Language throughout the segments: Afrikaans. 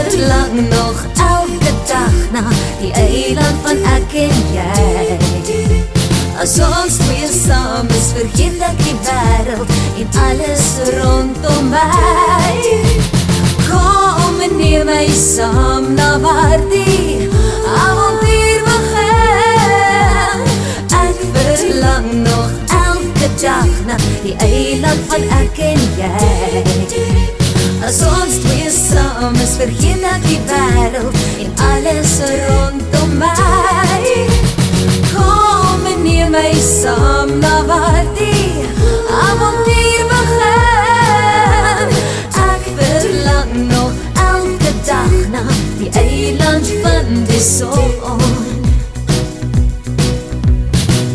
verlang nog elke dag na die eiland van ek en jy. As ons twee saam is, vergeet ek die wêreld en alles rondom my. Kom en neem my saam na waar die avontuur begin. Ek verlang nog elke dag na die eiland van ek en jy. As ons twee saam is, vergeet ek die wêreld en alles rondom my. Kom en neem my saam na waar die avontuur begin. Ek verlang nog elke dag na die eiland van die son.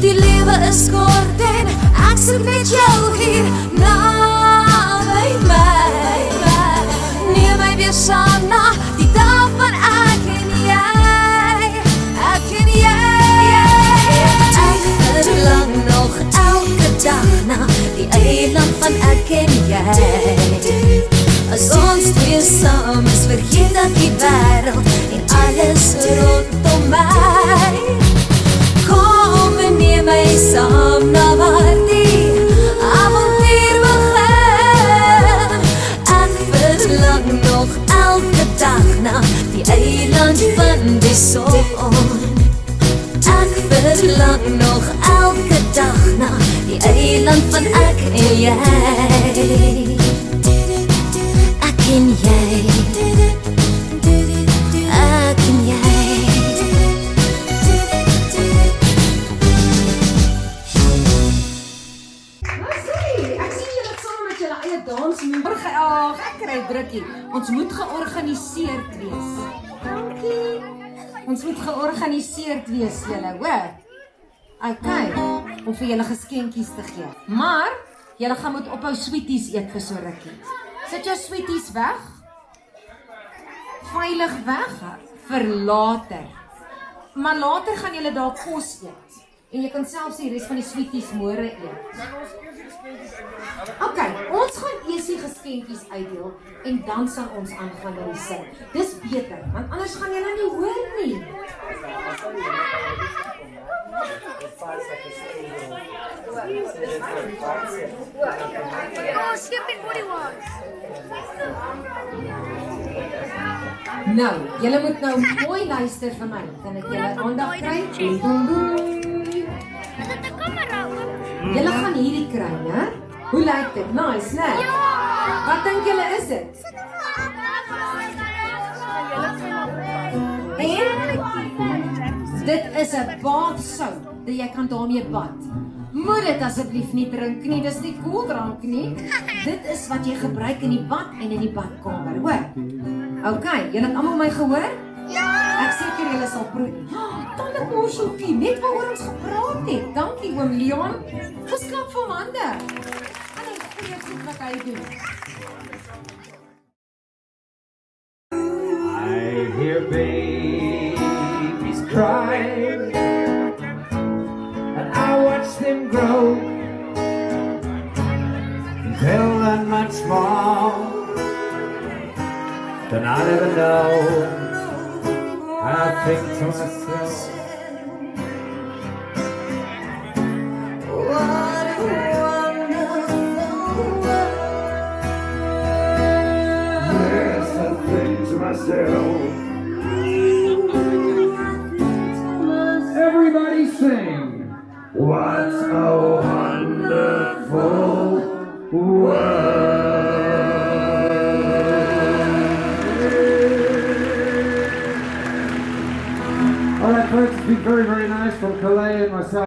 Die lewe is kort en ek sit met jou hier naby my. Neem my weer saam na die dag van ek en jy. Ek en jy. Ek verlang nog elke dag na die eiland van ek en jy. As ons twee saam is, vergeet ek die wêreld en alles rondom my. Kom en neem my saam na waar die avontuur begin. Ek verlang nog elke dag na die eiland van die son. Ek verlang nog elke dag na die eiland van ek en jy. Ek en jy. Ek en jy. Ek sien julle saam met julle eie dans morgen. Ag, ek kry drukkie. Ons moet georganiseerd wees. Dankie. Ons moet georganiseerd wees julle, hoor? Okay, om vir julle geskenkies te gee. Maar julle gaan moet ophou sweeties eet vir so rukkie. Sit jou sweeties weg. Veilig weg vir later. Maar later gaan julle daar kos eet. En jy kan selfs die res van die sweeties môre eet. Okay, ons gaan eers die geskenkies uitdeel en dan sal ons aangaan met die sing. Dis beter, want anders gaan julle nie hoor nie. Nou, julle moet nou mooi luister vir my. Kan ek julle aandag kry? Julle gaan hierdie kry, né? Hoe lyk dit? Nice, né? Wat dink julle is dit? En dit is 'n baadsout dat jy kan daarmee bad. Moet dit asseblief nie drink nie, dis nie koeldrank nie. Dit is wat jy gebruik in die bad en in die badkamer, hoor? Okay, julle het almal my gehoor? Ja! Ek seker julle sal proe. Tande morshoekie, net waaroor ons gepraat het. Dankie oom Leon. Ons klap vir hom hande. En hy goeie goed wat hy doen. I hear babies cry, and I watch them grow. They'll learn much more than I'll ever know. I think to myself, What a wonderful world. yes, I think to myself. Everybody sing. What a wonderful world. All right, folks, it's been very, very nice from Calais and myself.